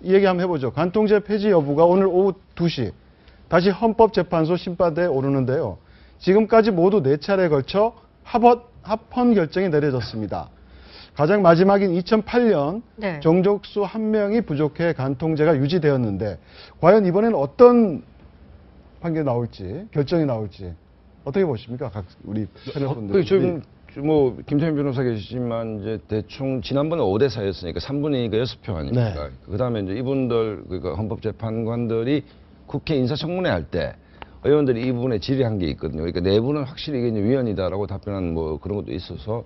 이 얘기 한번 해보죠. 간통죄 폐지 여부가 오늘 오후 2시 다시 헌법재판소 심판대에 오르는데요. 지금까지 모두 4차례에 걸쳐 합헌 결정이 내려졌습니다. 가장 마지막인 2008년 네. 정족수 1명이 부족해 간통죄가 유지되었는데 과연 이번에는 어떤 판결이 나올지, 결정이 나올지 어떻게 보십니까? 우리 패널분들. 지금 뭐 김태현 변호사 계시지만 이제 대충 지난번에 5대 4였으니까 3분의 2가 6표 아닙니까? 네. 그다음에 이제 이분들 그러니까 헌법재판관들이 국회 인사청문회 할 때 의원들이 이 부분에 질의한 게 있거든요. 그러니까 내부는 확실히 이게 이제 위헌이다라고 답변한 뭐 그런 것도 있어서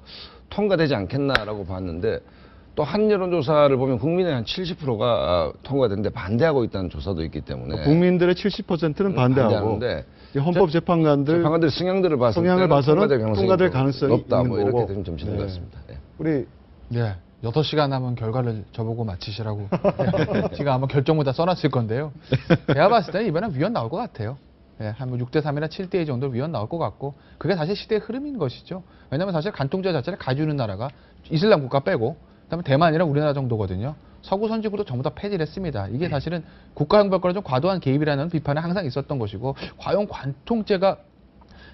통과되지 않겠나라고 봤는데 또 한 여론조사를 보면 국민의 한 70%가 통과되는데 반대하고 있다는 조사도 있기 때문에 국민들의 70%는 반대하고 헌법재판관들 성향을 봐서는 통과될 가능성이 높다. 있는 뭐 거고. 이렇게 좀 점치는 것 같습니다. 예. 우리 6시간 남은 결과를 저보고 맞히시라고 제가 아마 결정문 다 써놨을 건데요. 제가 봤을 때는 이번엔 위헌 나올 것 같아요. 한 6대 3이나 7대 2 정도 위헌 나올 것 같고 그게 사실 시대의 흐름인 것이죠. 왜냐하면 사실 간통죄 자체를 가지고 나라가 이슬람 국가 빼고 그다음에 대만이랑 우리나라 정도거든요. 서구 선진국도 전부 다 폐지를 했습니다. 이게 사실은 국가형벌권의 좀 과도한 개입이라는 비판이 항상 있었던 것이고 과연 간통죄가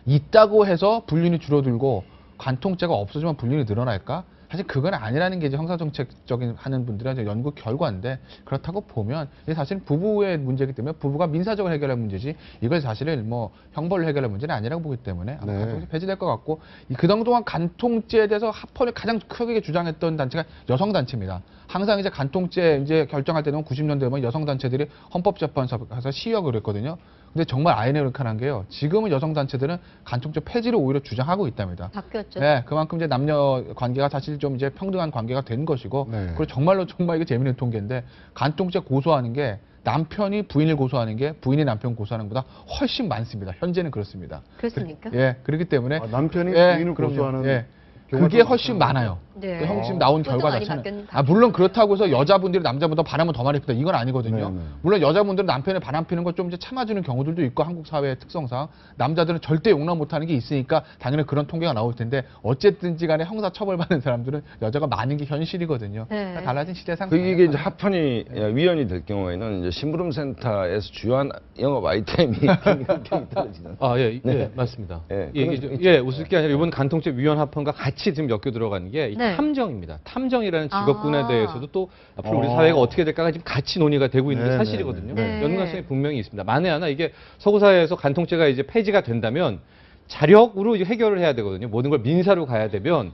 있다고 해서 불륜이 줄어들고 간통죄가 없어지면 불륜이 늘어날까? 사실 그건 아니라는 게 이제 형사정책적인 하는 분들의 이제 연구 결과인데 그렇다고 보면 이게 사실 부부의 문제이기 때문에 부부가 민사적으로 해결할 문제지 이걸 사실은 뭐 형벌로 해결할 문제는 아니라고 보기 때문에 아마 간통죄 폐지될 것 같고 그동안 간통죄에 대해서 합헌을 가장 크게 주장했던 단체가 여성단체입니다. 항상 이제 간통죄 이제 결정할 때는 90년대 되면 여성단체들이 헌법재판소에 가서 시위하고 그랬거든요. 근데 정말 아이러니컬한 게요. 지금은 여성단체들은 간통죄 폐지를 오히려 주장하고 있답니다. 바뀌었죠. 네, 그만큼 이제 남녀 관계가 사실 좀 이제 평등한 관계가 된 것이고, 그리고 정말 이게 재미있는 통계인데, 간통죄 고소하는 게 남편이 부인을 고소하는 게 부인이 남편 고소하는 것보다 훨씬 많습니다. 현재는 그렇습니다. 그렇습니까? 그렇기 때문에 남편이 부인을 그럼요. 고소하는 그게 훨씬 많아요. 네. 형 지금 나온 그것도 결과 많이 자체는 바뀌었- 물론 그렇다고 해서 여자분들이 남자보다 바람을 더 많이 핀다 이건 아니거든요. 네네. 물론 여자분들은 남편의 바람 피는 걸 좀 이제 참아주는 경우들도 있고 한국 사회의 특성상 남자들은 절대 용납 못하는 게 있으니까 당연히 그런 통계가 나올 텐데 어쨌든지 간에 형사 처벌받는 사람들은 여자가 많은 게 현실이거든요. 네. 그러니까 달라진 시대상 이게 이제 합헌이 위헌이 될 경우에는 이제 심부름센터에서 주요한 영업 아이템이 굉장히 떨어지는. 네, 맞습니다. 예, 이게 웃을 게 아니라 이번 간통죄 위헌 합헌과 같이 지금 엮여 들어가는 게 이 네. 탐정입니다. 탐정이라는 직업군에 대해서도 또 앞으로 우리 아. 사회가 어떻게 될까가 지금 같이 논의가 되고 있는 게 네, 사실이거든요. 네, 네. 연관성이 분명히 있습니다. 만에 하나 이게 서구 사회에서 간통죄가 이제 폐지가 된다면 자력으로 이제 해결을 해야 되거든요. 모든 걸 민사로 가야 되면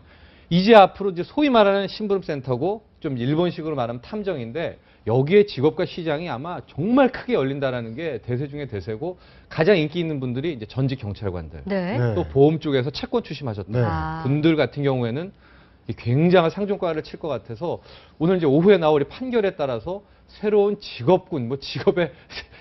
이제 앞으로 이제 소위 말하는 심부름센터고 좀 일본식으로 말하면 탐정인데 여기에 직업과 시장이 아마 정말 크게 열린다라는 게 대세 중에 대세고 가장 인기 있는 분들이 이제 전직 경찰관들 네. 또 보험 쪽에서 채권 추심하셨던 네. 분들 같은 경우에는 굉장한 상종가를 칠 것 같아서 오늘 이제 오후에 나올 이 판결에 따라서 새로운 직업군, 뭐 직업의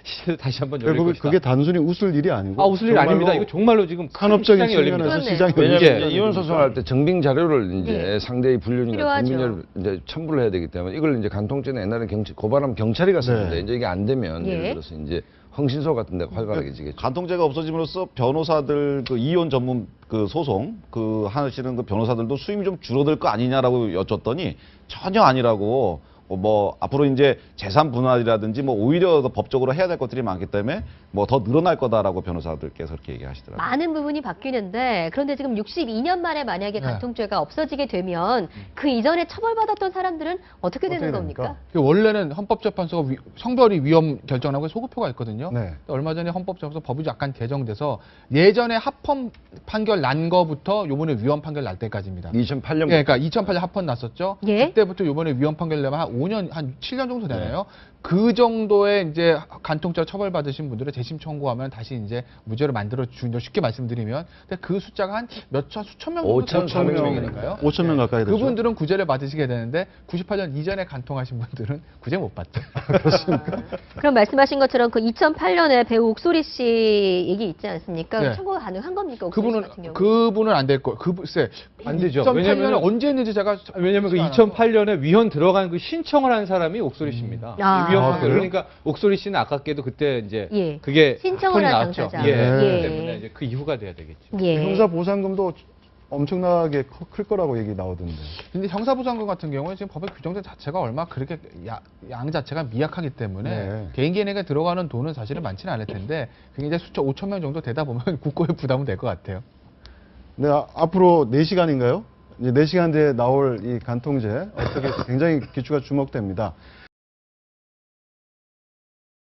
시대를 다시 한번 열릴 것이다. 그게 단순히 웃을 일이 아니고 웃을 일 아닙니다. 이거 정말로 지금 산업적인 시장이 열립니다. 측면에서 그러네. 시장이 왜냐하면 열리죠. 이제 이혼 소송할 때 증빙 자료를 이제 네. 상대의 불륜이나 필요하죠. 불민을 이제 첨부를 해야 되기 때문에 이걸 이제 간통죄는 옛날에 고발하면 경찰이 갔었는데 네. 이제 이게 안 되면 예. 예를 들어서 이제 흥신소 같은 데가 활발하게 지겠죠. 간통죄가 없어짐으로써 변호사들 그 이혼 전문 그 소송 그 하시는 그 변호사들도 수임이 좀 줄어들 거 아니냐라고 여쭸더니 전혀 아니라고 뭐 앞으로 이제 재산 분할이라든지 뭐 오히려 더 법적으로 해야 될 것들이 많기 때문에 뭐 더 늘어날 거다라고 변호사들께서 그렇게 얘기하시더라고요. 많은 부분이 바뀌는데 그런데 지금 62년 만에 만약에 네. 간통죄가 없어지게 되면 그 이전에 처벌받았던 사람들은 어떻게 되는 어떻게 겁니까? 됩니까? 원래는 헌법재판소가 성별이 위헌 결정하고 소급표가 있거든요. 네. 얼마 전에 헌법재판소 법이 약간 개정돼서 예전에 합헌 판결 난 거부터 요번에 위헌 판결 날 때까지입니다. 2008년 그러니까 2008년 합헌 났었죠. 예. 그때부터 요번에 위헌 판결 내면 한 5년, 한 7년 정도 되나요? 그 정도의 이제 간통죄 처벌받으신 분들은 재심 청구하면 다시 이제 무죄로 만들어 주죠. 쉽게 말씀드리면. 근데 그 숫자가 한 수천 명 정도 5,400명인가요? 5천 명 가까이 되죠. 그분들은 구제를 받으시게 되는데 98년 이전에 간통하신 분들은 구제 못 받죠. 그럼 말씀하신 것처럼 그 2008년에 배우 옥소리 씨 얘기 있지 않습니까? 네. 청구가 가능한 겁니까? 옥소리 씨 같은 경우? 그분은 안 될 거. 글쎄 안 되죠. 2008년에 왜냐면은 언제 했는지 제가 왜냐면 그 않아서. 2008년에 위헌 들어간 그 신청을 한 사람이 옥소리 씨입니다. 아. 이 위헌 아, 판결. 그래요? 그러니까 옥소리 씨는 아깝게도 그때 이제 예. 그게 신청을 합헌이 한 나왔죠. 당사자. 예. 네. 그렇기 때문에 이제 그 이후가 돼야 되겠죠. 예. 형사 보상금도 엄청나게 클 거라고 얘기 나오던데. 근데 형사부상금 같은 경우에 지금 법에 규정된 자체가 얼마 그렇게 양 자체가 미약하기 때문에 네. 개인에게 들어가는 돈은 사실은 많지는 않을 텐데 그게 이제 숫자 5천 명 정도 되다 보면 국고에 부담은 될 것 같아요. 네, 앞으로 4시간인가요? 이제 4시간 뒤에 나올 이 간통죄 어떻게 굉장히 기추가 주목됩니다.